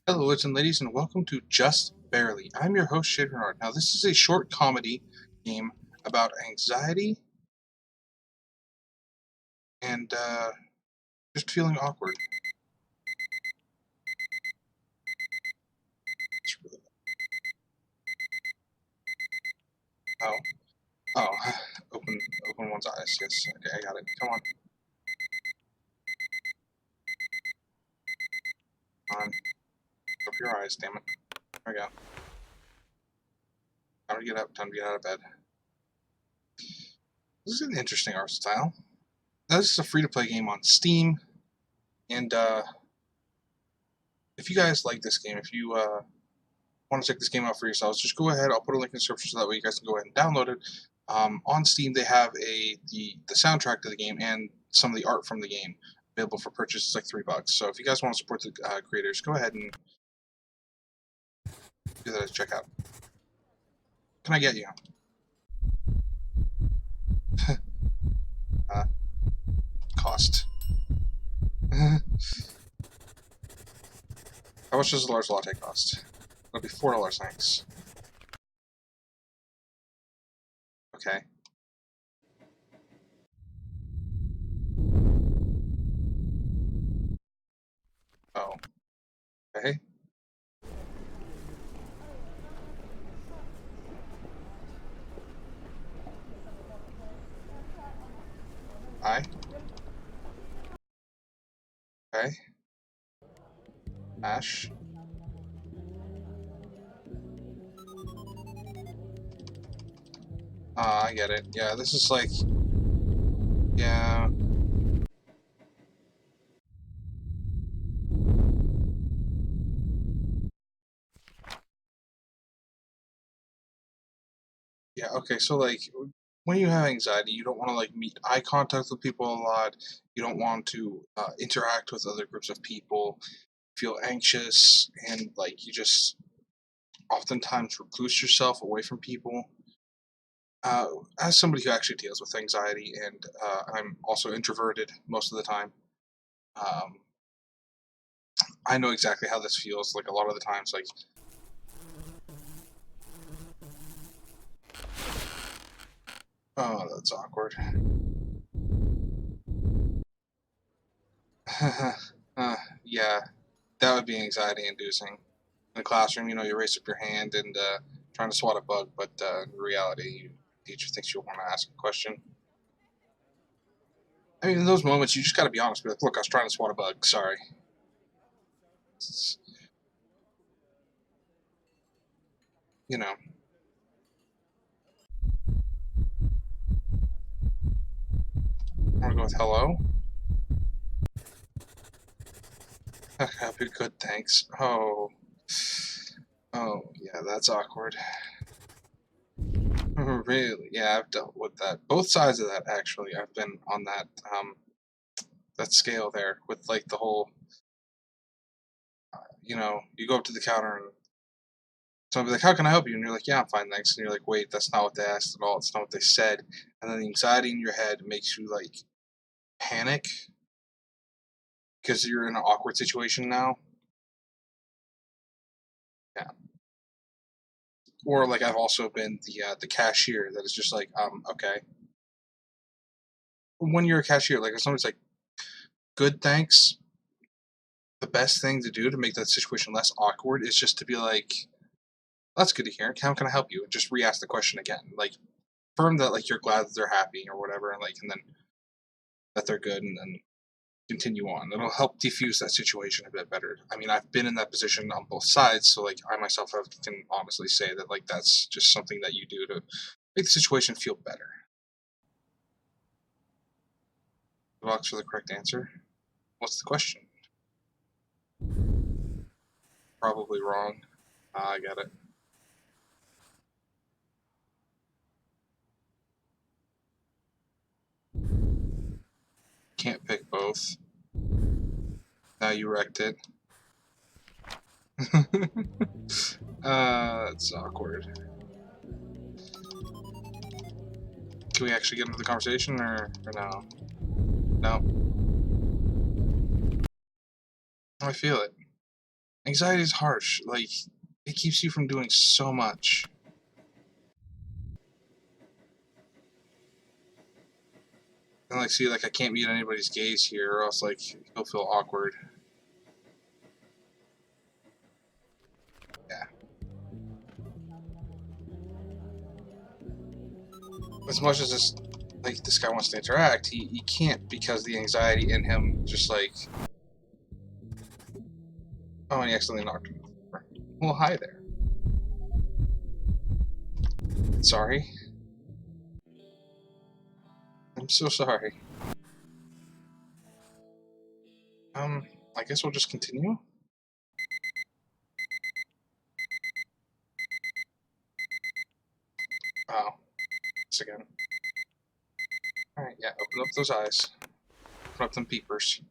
Hello, ladies, and welcome to Just Barely. I'm your host, Shayde Reynard. Now, this is a short comedy game about anxiety and just feeling awkward. Oh, oh, open one's eyes. Yes, okay, I got it. Come on, open your eyes. Damn it. There we go. Time to get up. Time to get out of bed. This is an interesting art style. Now, this is a free-to-play game on Steam, and if you guys like this game, if you want to check this game out for yourselves, just go ahead. I'll put a link in the description so that way you guys can go ahead and download it. On Steam, they have the soundtrack to the game and some of the art from the game available for purchase. It's like $3. So if you guys want to support the creators, go ahead and do that as a checkout. Can I get you? Cost. How much does a large latte cost? It'll be $4, thanks. Okay. Oh. Okay. Hi. Okay. Ash. I get it. Yeah, this is like... Yeah. Yeah, okay, so like when you have anxiety, you don't want to like meet eye contact with people a lot. You don't want to interact with other groups of people. Feel anxious and like you just oftentimes recluse yourself away from people. Uh, as somebody who actually deals with anxiety and I'm also introverted most of the time, um, I know exactly how this feels. Like a lot of the times, like oh, that's awkward. Yeah, that would be anxiety inducing. In the classroom, you raise up your hand and trying to swat a bug, but in reality, the teacher thinks you want to ask a question. I mean, in those moments, you just got to be honest. Be like, look, I was trying to swat a bug. Sorry. It's, you know, I'm going to go with hello. I'll be good, thanks. Oh. Oh, yeah, that's awkward. Really? Yeah, I've dealt with that. Both sides of that, actually. I've been on that scale there with like the whole, you go up to the counter and someone will be like, "How can I help you?" And you're like, "Yeah, I'm fine, thanks." And you're like, "Wait, that's not what they asked at all. It's not what they said." And then the anxiety in your head makes you like panic because you're in an awkward situation now. Yeah. Or like I've also been the cashier that is just like, okay. When you're a cashier, like if somebody's like, "Good, thanks," the best thing to do to make that situation less awkward is just to be like, "That's good to hear. How can I help you?" And just re-ask the question again. Like, affirm that like you're glad that they're happy or whatever, and like, and then that they're good, and then continue on. It'll help diffuse that situation a bit better. I mean, I've been in that position on both sides, so like I myself can honestly say that like that's just something that you do to make the situation feel better. Box for the correct answer. What's the question? Probably wrong. I got it. Can't pick both. Now you wrecked it. That's awkward. Can we actually get into the conversation or no? No. I feel it. Anxiety is harsh. Like, it keeps you from doing so much. And like, see, like I can't meet anybody's gaze here, or else like he'll feel awkward. Yeah. As much as this guy wants to interact, he can't because the anxiety in him just like. Oh, and he accidentally knocked him over. Well, hi there. Sorry. I'm so sorry. I guess we'll just continue. Oh, this again. Alright, yeah, open up those eyes. Open up them peepers.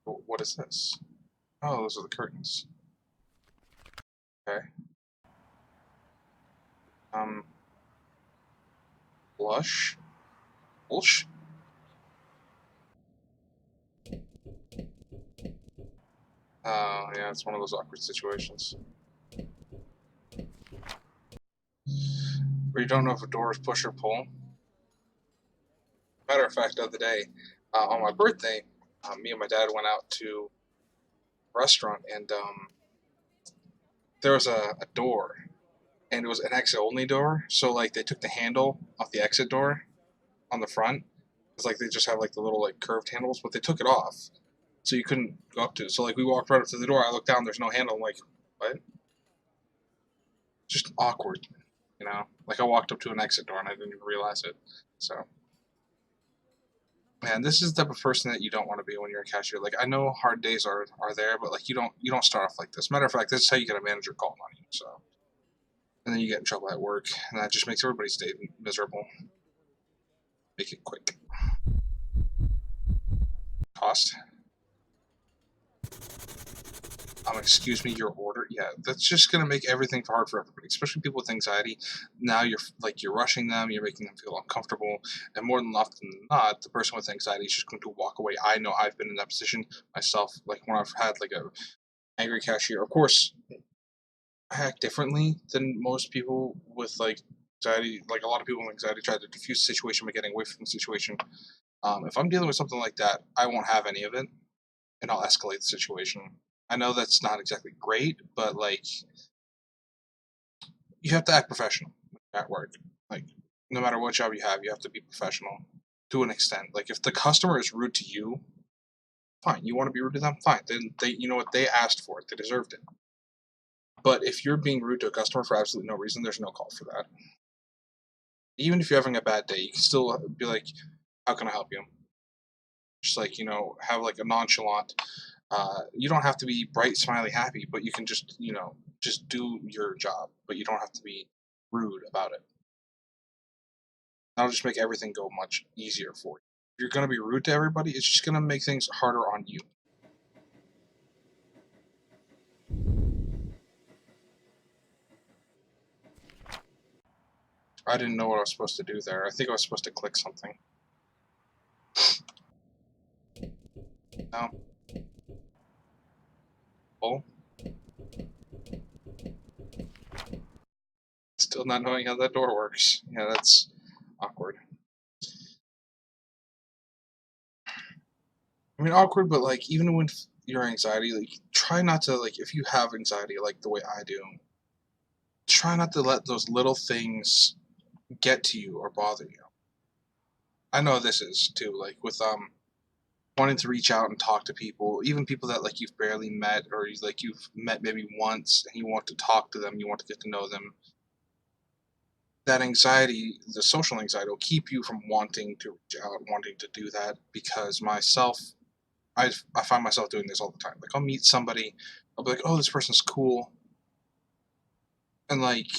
What is this? Oh, those are the curtains. Okay. Blush? Blush? Oh, yeah, it's one of those awkward situations. Where you don't know if a door is push or pull. Matter of fact, the other day, on my birthday, me and my dad went out to a restaurant, and there was a door, and it was an exit only door. So like they took the handle off the exit door on the front. It's like they just have like the little like curved handles, but they took it off, so you couldn't go up to it. So like we walked right up to the door. I looked down. There's no handle. I'm like, what? Just awkward, you know. Like I walked up to an exit door and I didn't even realize it. So. Man, this is the type of person that you don't want to be when you're a cashier. Like I know hard days are there, but like you don't start off like this. Matter of fact, this is how you get a manager calling on you. So, and then you get in trouble at work, and that just makes everybody's day miserable. Make it quick. Cost. Excuse me, your order. Yeah, that's just gonna make everything hard for everybody, especially people with anxiety. Now you're rushing them, you're making them feel uncomfortable, and more than often than not, the person with anxiety is just going to walk away. I know I've been in that position myself. Like when I've had like a angry cashier. Of course, I act differently than most people with like anxiety. Like a lot of people with anxiety try to diffuse the situation by getting away from the situation. If I'm dealing with something like that, I won't have any of it, and I'll escalate the situation. I know that's not exactly great, but like you have to act professional at work. Like no matter what job you have to be professional to an extent. Like if the customer is rude to you, fine. You want to be rude to them, fine. Then you know what, they asked for it, they deserved it. But if you're being rude to a customer for absolutely no reason, there's no call for that. Even if you're having a bad day, you can still be like, "How can I help you?" Just like have like a nonchalant. You don't have to be bright, smiley, happy, but you can just just do your job. But you don't have to be rude about it. That'll just make everything go much easier for you. If you're gonna be rude to everybody, it's just gonna make things harder on you. I didn't know what I was supposed to do there. I think I was supposed to click something. No. Oh. Still not knowing how that door works. Yeah, that's awkward. I mean, awkward, but like even when your anxiety, like try not to like if you have anxiety like the way I do, try not to let those little things get to you or bother you. I know this is too, like with wanting to reach out and talk to people, even people that like you've barely met or like you've met maybe once and you want to talk to them, you want to get to know them. That anxiety, the social anxiety, will keep you from wanting to reach out, wanting to do that. Because myself, I find myself doing this all the time. Like I'll meet somebody, I'll be like, oh, this person's cool, and like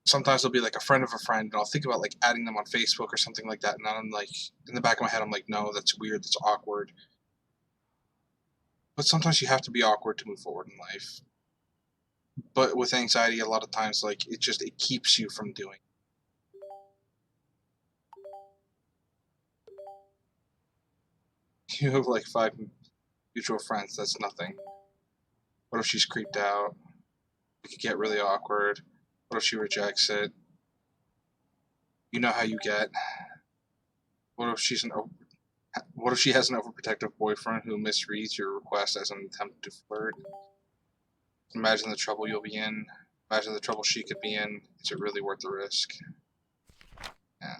sometimes they'll be like a friend of a friend, and I'll think about like adding them on Facebook or something like that, and then I'm like, in the back of my head, I'm like, no, that's weird, that's awkward. But sometimes you have to be awkward to move forward in life. But with anxiety, a lot of times, like it keeps you from doing. You have like 5 minutes. Mutual friends, that's nothing. What if she's creeped out? It could get really awkward. What if she rejects it? You know how you get. What if she has an overprotective boyfriend who misreads your request as an attempt to flirt? Imagine the trouble you'll be in. Imagine the trouble she could be in. Is it really worth the risk? Yeah.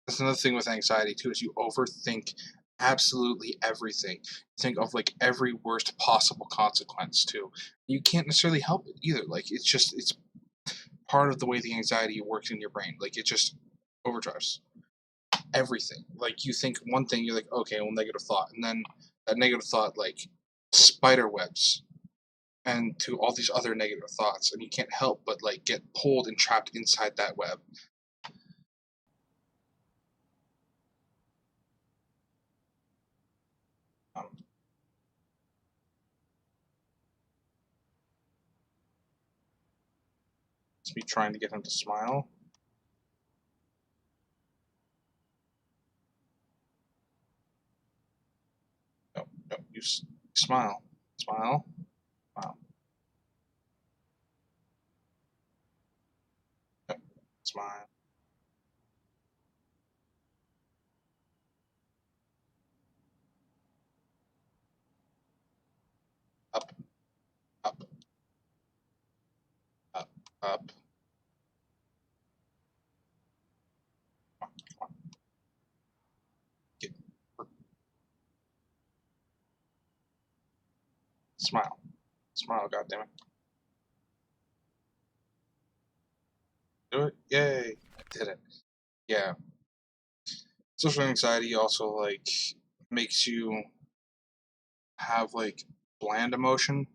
That's another thing with anxiety too, is you overthink absolutely everything. You think of like every worst possible consequence too. You can't necessarily help it either. Like it's part of the way the anxiety works in your brain. Like it just overdrives everything. Like you think one thing, you're like, okay, well, negative thought, and then that negative thought like spider webs and to all these other negative thoughts, and you can't help but like get pulled and trapped inside that web. Um, it's me trying to get him to smile. No, no, you smile, smile, smile, no, smile. Up, up, up, up. Come on, get, smile, smile. God damn it, do it! Yay, I did it. Yeah. Social anxiety also like makes you have like bland emotion.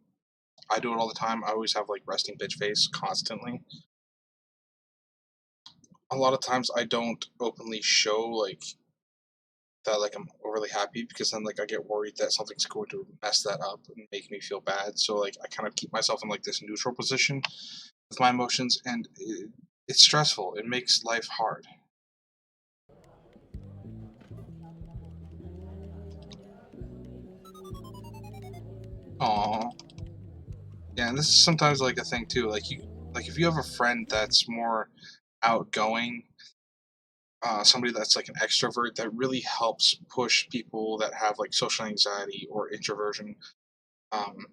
I do it all the time. I always have like resting bitch face constantly. A lot of times I don't openly show like that like I'm overly happy, because then like I get worried that something's going to mess that up and make me feel bad. So like I kind of keep myself in like this neutral position with my emotions, and it's stressful. It makes life hard. Aww. Yeah, and this is sometimes like a thing too. Like if you have a friend that's more outgoing, somebody that's like an extrovert, that really helps push people that have like social anxiety or introversion, um,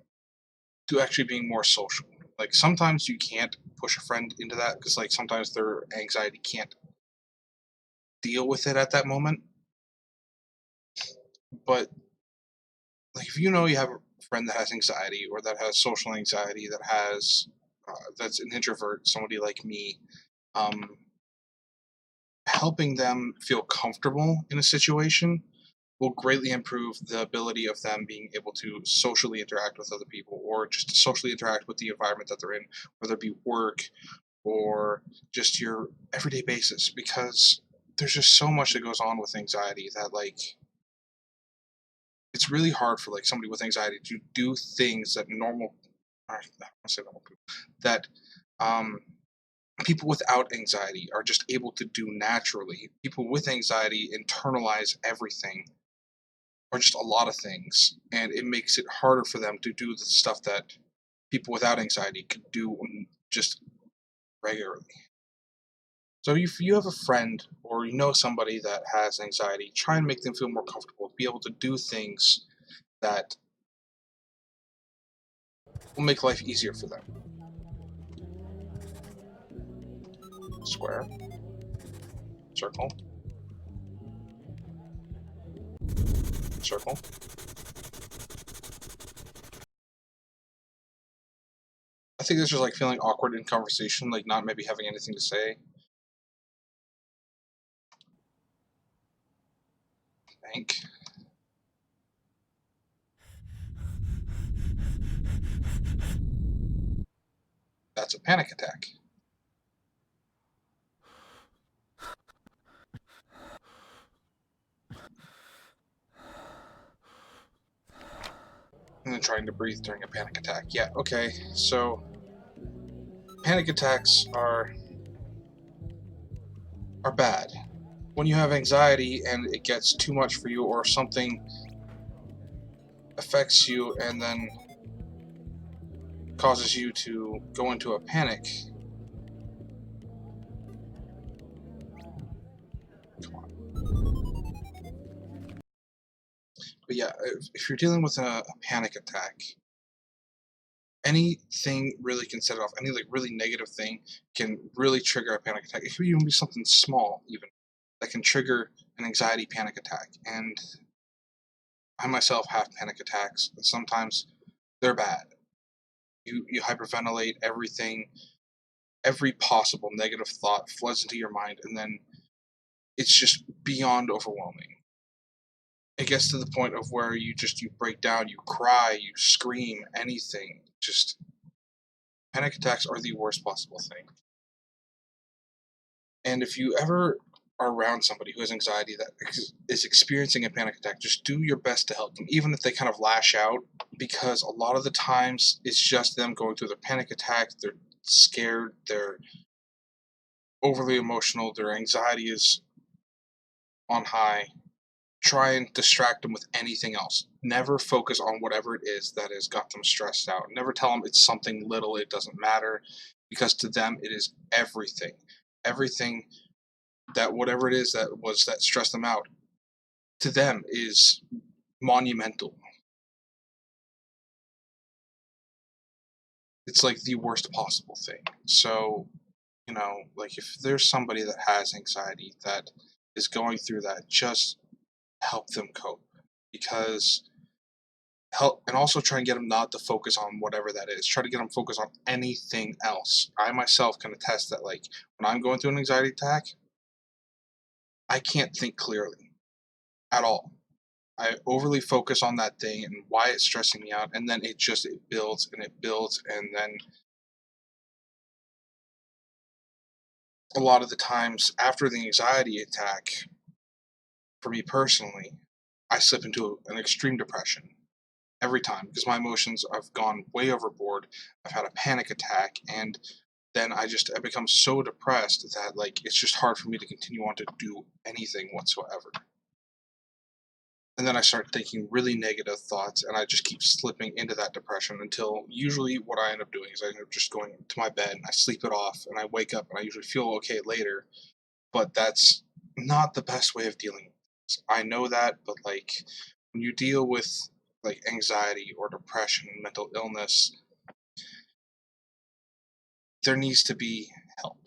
to actually being more social. Like sometimes you can't push a friend into that because like sometimes their anxiety can't deal with it at that moment. But like if you know you have a friend that has anxiety or that has social anxiety, that's an introvert, somebody like me, um, helping them feel comfortable in a situation will greatly improve the ability of them being able to socially interact with other people, or just socially interact with the environment that they're in, whether it be work or just your everyday basis, because there's just so much that goes on with anxiety that like it's really hard for like somebody with anxiety to do things that normal, I don't want to say normal people, that um, people without anxiety are just able to do naturally. People with anxiety internalize everything, or just a lot of things, and it makes it harder for them to do the stuff that people without anxiety could do just regularly. So if you have a friend or you know somebody that has anxiety, try and make them feel more comfortable to be able to do things that will make life easier for them. Square, circle, circle. I think it's just like feeling awkward in conversation, like not maybe having anything to say. Bank. That's a panic attack. And then trying to breathe during a panic attack. Yeah, okay. So panic attacks are bad. When you have anxiety and it gets too much for you, or something affects you and then causes you to go into a panic. Come on. But yeah, if you're dealing with a panic attack, anything really can set it off. Any like really negative thing can really trigger a panic attack. It could even be something small, even that can trigger an anxiety panic attack. And I myself have panic attacks, and sometimes they're bad. You hyperventilate everything, every possible negative thought floods into your mind, and then it's just beyond overwhelming. It gets to the point of where you break down, you cry, you scream, anything. Just panic attacks are the worst possible thing. And if you ever are around somebody who has anxiety that is experiencing a panic attack, just do your best to help them, even if they kind of lash out, because a lot of the times it's just them going through their panic attack. They're scared, they're overly emotional, their anxiety is on high. Try and distract them with anything else. Never focus on whatever it is that has got them stressed out. Never tell them it's something little, it doesn't matter, because to them it is everything. Everything that whatever it is that stressed them out, to them is monumental. It's like the worst possible thing. So, like if there's somebody that has anxiety that is going through that, just help them cope. Because help, and also try and get them not to focus on whatever that is. Try to get them focused on anything else. I myself can attest that, like, when I'm going through an anxiety attack, I can't think clearly at all. I overly focus on that thing and why it's stressing me out, and then it builds and it builds, and then a lot of the times after the anxiety attack, for me personally, I slip into an extreme depression every time because my emotions have gone way overboard. I've had a panic attack, and then I become so depressed that like it's just hard for me to continue on to do anything whatsoever. And then I start thinking really negative thoughts, and I just keep slipping into that depression until usually what I end up doing is I end up just going to my bed and I sleep it off, and I wake up and I usually feel okay later. But that's not the best way of dealing with this. I know that, but like when you deal with like anxiety or depression, mental illness, there needs to be help.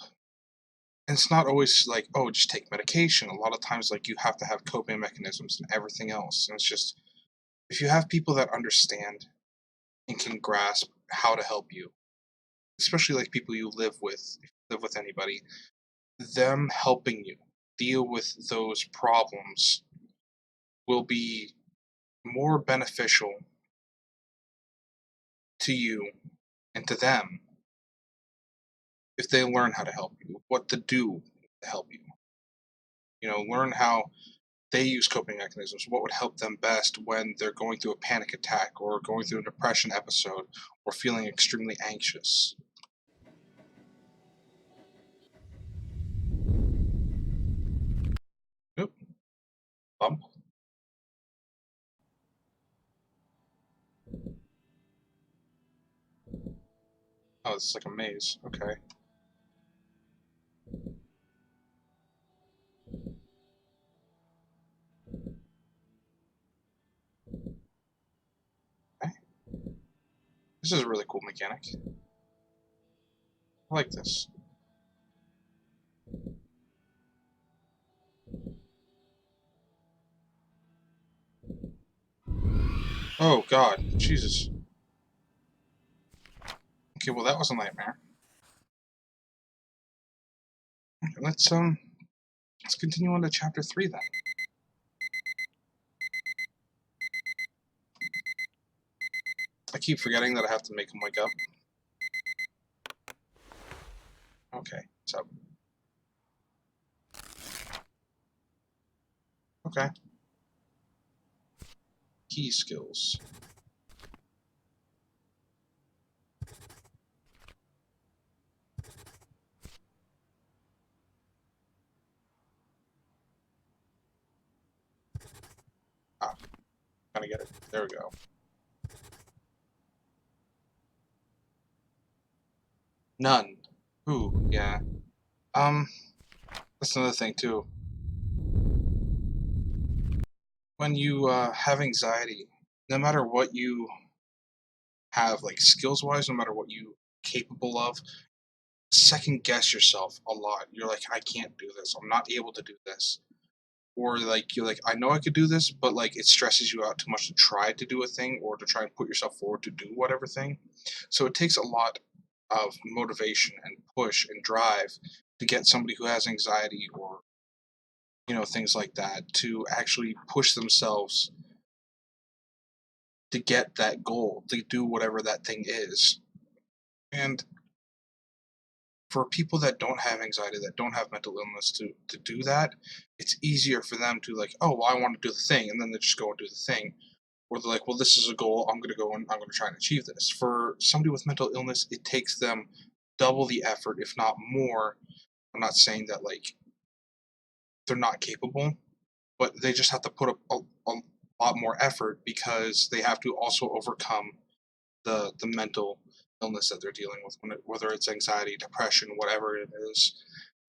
And it's not always like, oh, just take medication. A lot of times, like, you have to have coping mechanisms and everything else. And it's just, if you have people that understand and can grasp how to help you, especially like people you live with, if you live with anybody, them helping you deal with those problems will be more beneficial to you and to them if they learn how to help you, what to do to help you. Learn how they use coping mechanisms, what would help them best when they're going through a panic attack or going through a depression episode or feeling extremely anxious. Oop, bump. Oh, it's like a maze. Okay. Okay. This is a really cool mechanic. I like this. Oh god, Jesus. Okay, well that was a nightmare. Okay, let's continue on to chapter 3 then. I keep forgetting that I have to make him wake up. Okay, so okay. Key skills. Ah, gonna get it. There we go. None. Ooh, yeah. That's another thing too. When you have anxiety, no matter what you have, like skills wise, no matter what you capable of, second guess yourself a lot. You're like, I can't do this. I'm not able to do this. Or like you're like, I know I could do this, but like it stresses you out too much to try to do a thing or to try and put yourself forward to do whatever thing. So it takes a lot of motivation and push and drive to get somebody who has anxiety or things like that to actually push themselves to get that goal, to do whatever that thing is. And for people that don't have anxiety, that don't have mental illness to do that, it's easier for them to like, oh, well, I want to do the thing, and then they just go and do the thing. Or they're like, well, this is a goal, I'm going to go and I'm going to try and achieve this. For somebody with mental illness, it takes them double the effort, if not more. I'm not saying that like they're not capable, but they just have to put up a lot more effort because they have to also overcome the mental illness that they're dealing with, whether it's anxiety, depression, whatever it is.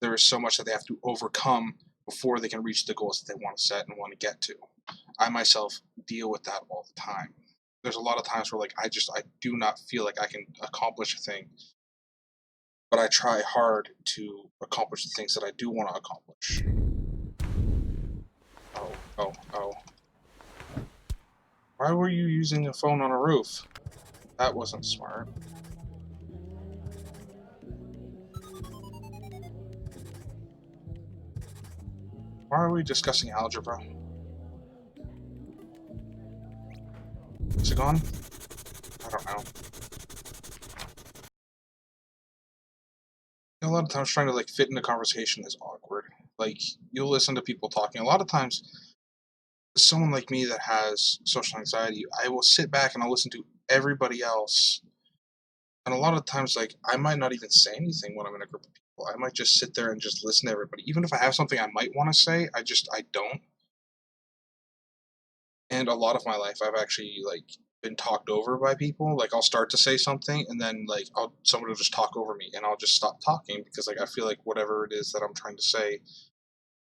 There is so much that they have to overcome before they can reach the goals that they want to set and want to get to. I myself deal with that all the time. There's a lot of times where like I do not feel like I can accomplish a thing, but I try hard to accomplish the things that I do want to accomplish. Oh, oh, oh. Why were you using a phone on a roof? That wasn't smart. Why are we discussing algebra? Is it gone? I don't know. A lot of times trying to like fit in a conversation is awkward. Like you'll listen to people talking. A lot of times someone like me that has social anxiety, I will sit back and I'll listen to everybody else. And a lot of times like I might not even say anything when I'm in a group of people. I might just sit there and just listen to everybody. Even if I have something I might want to say, I don't. And a lot of my life I've actually like been talked over by people. Like I'll start to say something and then like someone will just talk over me and I'll just stop talking because like I feel like whatever it is that I'm trying to say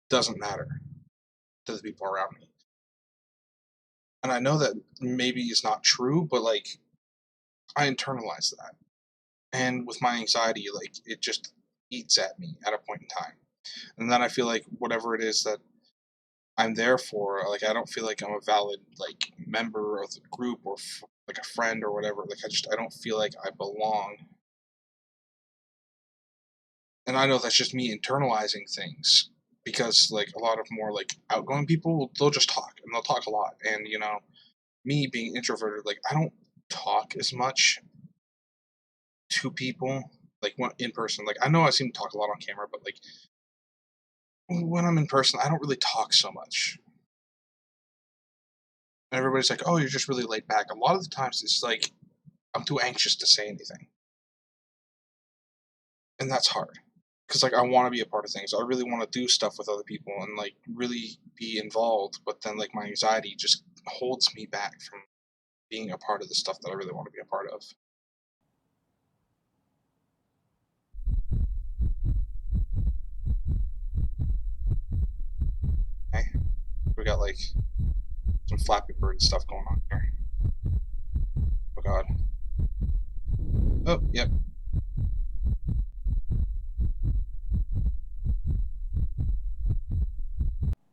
doesn't matter to the people around me. And I know that maybe it's not true, but like I internalize that. And with my anxiety, like it just eats at me at a point in time. And then I feel like whatever it is that I'm there for, like I don't feel like I'm a valid like member of the group or like a friend or whatever. Like I don't feel like I belong. And I know that's just me internalizing things because like a lot of more like outgoing people, they'll just talk and they'll talk a lot. And me being introverted, like I don't talk as much to people like when in person. Like I know I seem to talk a lot on camera, but like when I'm in person, I don't really talk so much. And everybody's like, "Oh, you're just really laid back." A lot of the times, it's like I'm too anxious to say anything, and that's hard. Because like I want to be a part of things. I really want to do stuff with other people and like really be involved. But then like my anxiety just holds me back from being a part of the stuff that I really want to be a part of. Okay, we got like some Flappy Bird stuff going on here. Oh God. Oh, yep.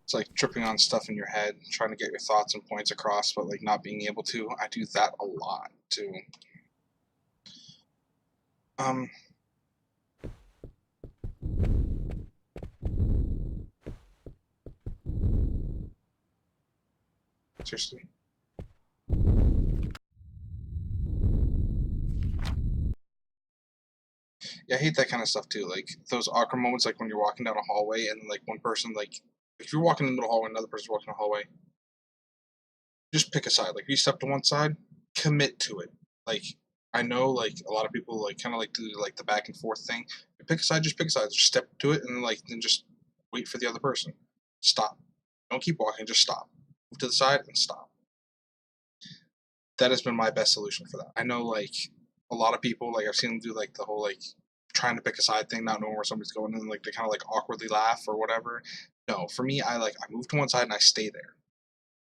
It's like tripping on stuff in your head, trying to get your thoughts and points across, but like not being able to. I do that a lot too. Um, seriously. Yeah, I hate that kind of stuff too. Like those awkward moments, like when you're walking down a hallway and like one person, like if you're walking in the middle hallway, another person's walking in the hallway, just pick a side. Like if you step to one side, commit to it. Like I know, like a lot of people like kind of like to do like the back and forth thing. Pick a side, just pick a side. Just step to it and like then just wait for the other person. Stop. Don't keep walking. Just stop. Move to the side and stop. That has been my best solution for that. I know like a lot of people like I've seen them do like the whole like trying to pick a side thing, not knowing where somebody's going, and like they kind of like awkwardly laugh or whatever. No, for me, I move to one side and I stay there.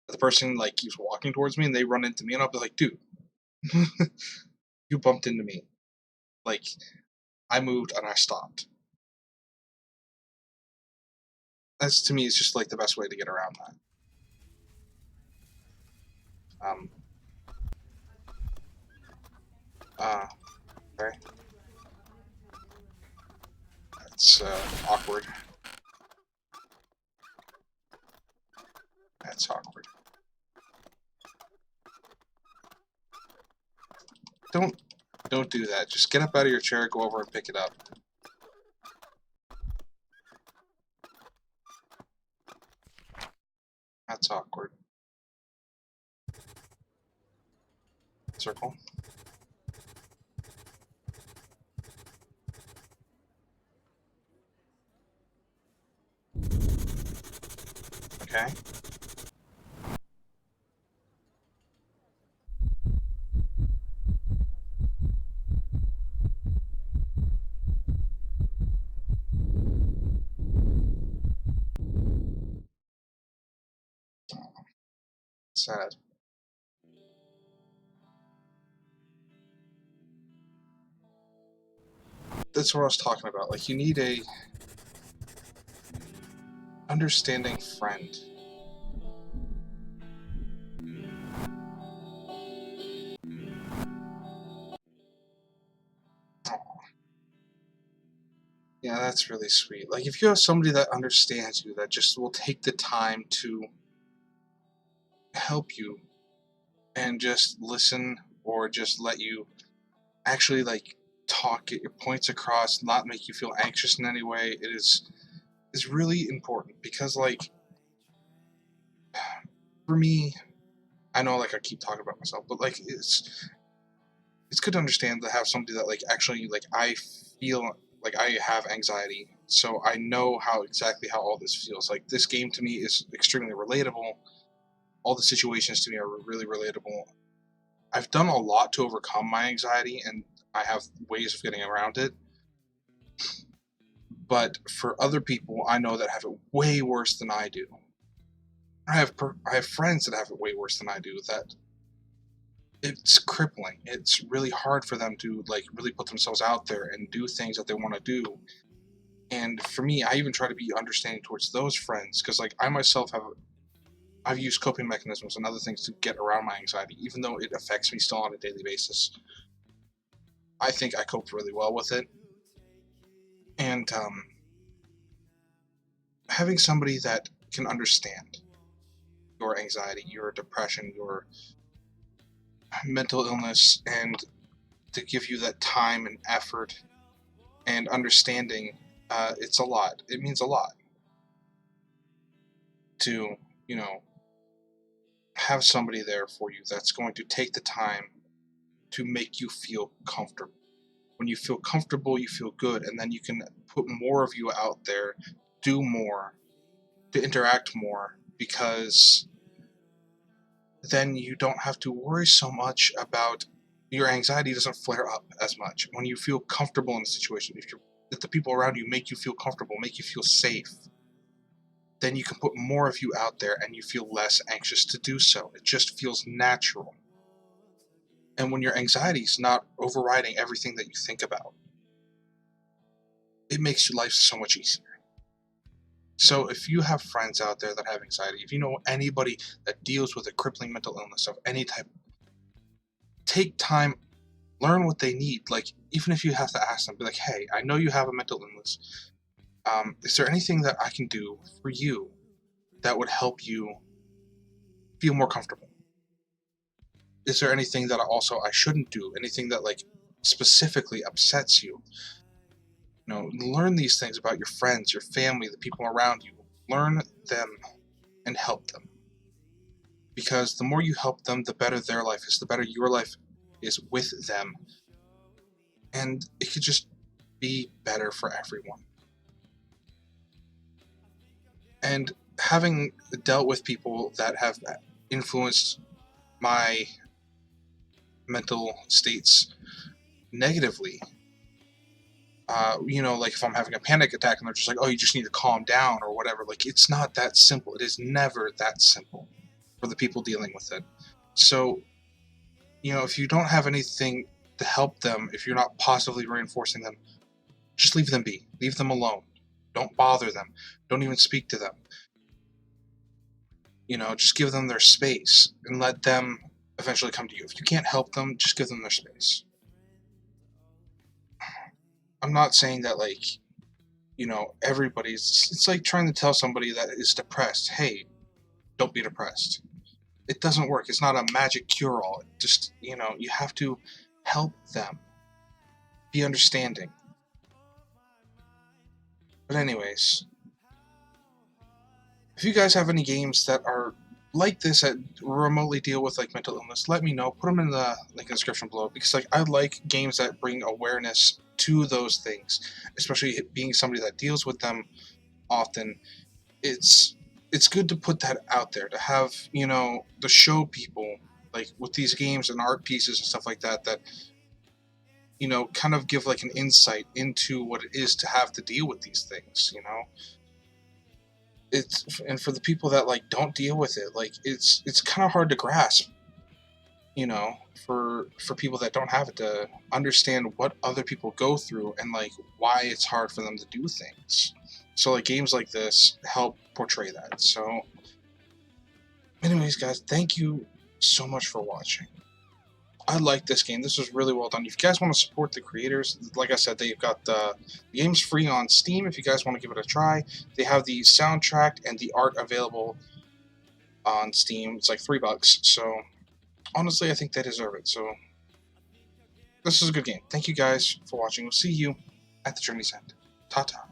The person like keeps walking towards me and they run into me, and I'll be like, dude, you bumped into me. Like, I moved and I stopped. That's, to me, is just like the best way to get around that. Okay. That's awkward. That's awkward. Don't do that. Just get up out of your chair, go over and pick it up. That's awkward. Circle. Okay. Sad. That's what I was talking about. Like, you need a understanding friend. Yeah, that's really sweet. Like, if you have somebody that understands you, that just will take the time to help you and just listen, or just let you actually like talk, get your points across, not make you feel anxious in any way, it is really important. Because like, for me, I know like I keep talking about myself, but like it's good to understand, to have somebody that like actually like, I feel like I have anxiety, so I know exactly how all this feels. Like, this game to me is extremely relatable. All the situations to me are really relatable. I've done a lot to overcome my anxiety, and I have ways of getting around it. But for other people, I know that have it way worse than I do. I have friends that have it way worse than I do. That it's crippling. It's really hard for them to like really put themselves out there and do things that they want to do. And for me, I even try to be understanding towards those friends, because like I myself I've used coping mechanisms and other things to get around my anxiety, even though it affects me still on a daily basis. I think I cope really well with it. And having somebody that can understand your anxiety, your depression, your mental illness, and to give you that time and effort and understanding, it's a lot. It means a lot to, you know, have somebody there for you that's going to take the time to make you feel comfortable. When you feel comfortable, you feel good, and then you can put more of you out there, do more, to interact more, because then you don't have to worry so much about, your anxiety doesn't flare up as much when you feel comfortable in a situation. If the people around you make you feel comfortable, make you feel safe, then you can put more of you out there and you feel less anxious to do so. It just feels natural. And when your anxiety is not overriding everything that you think about, it makes your life so much easier. So if you have friends out there that have anxiety, if you know anybody that deals with a crippling mental illness of any type, take time, learn what they need. Like, even if you have to ask them, be like, hey, I know you have a mental illness. Is there anything that I can do for you that would help you feel more comfortable? Is there anything that I shouldn't do? Anything that like specifically upsets you? You know, learn these things about your friends, your family, the people around you. Learn them and help them. Because the more you help them, the better their life is, the better your life is with them. And it could just be better for everyone. And having dealt with people that have influenced my mental states negatively, You know, like if I'm having a panic attack and they're just like, oh, you just need to calm down or whatever. Like, it's not that simple. It is never that simple for the people dealing with it. So, you know, if you don't have anything to help them, if you're not positively reinforcing them, just leave them be. Leave them alone. Don't bother them. Don't even speak to them. You know, just give them their space and let them eventually come to you. If you can't help them, just give them their space. I'm not saying that, like, you know, everybody's. It's like trying to tell somebody that is depressed, hey, don't be depressed. It doesn't work. It's not a magic cure all. Just, you know, you have to help them. Be understanding. But, anyways, if you guys have any games that are like this that remotely deal with like mental illness, let me know. Put them in the link in the description below, because like I like games that bring awareness to those things, especially being somebody that deals with them often. It's good to put that out there, to have, you know, to show people like with these games and art pieces and stuff like that, that, you know, kind of give like an insight into what it is to have to deal with these things, you know. It's, and for the people that like don't deal with it, like it's kind of hard to grasp, you know, for people that don't have it, to understand what other people go through and like why it's hard for them to do things. So like games like this help portray that. So anyways, guys, thank you so much for watching. I like this game. This was really well done. If you guys want to support the creators, like I said, they've got the game's free on Steam. If you guys want to give it a try, they have the soundtrack and the art available on Steam. It's like $3. So honestly, I think they deserve it. So this is a good game. Thank you guys for watching. We'll see you at the journey's end. Ta-ta.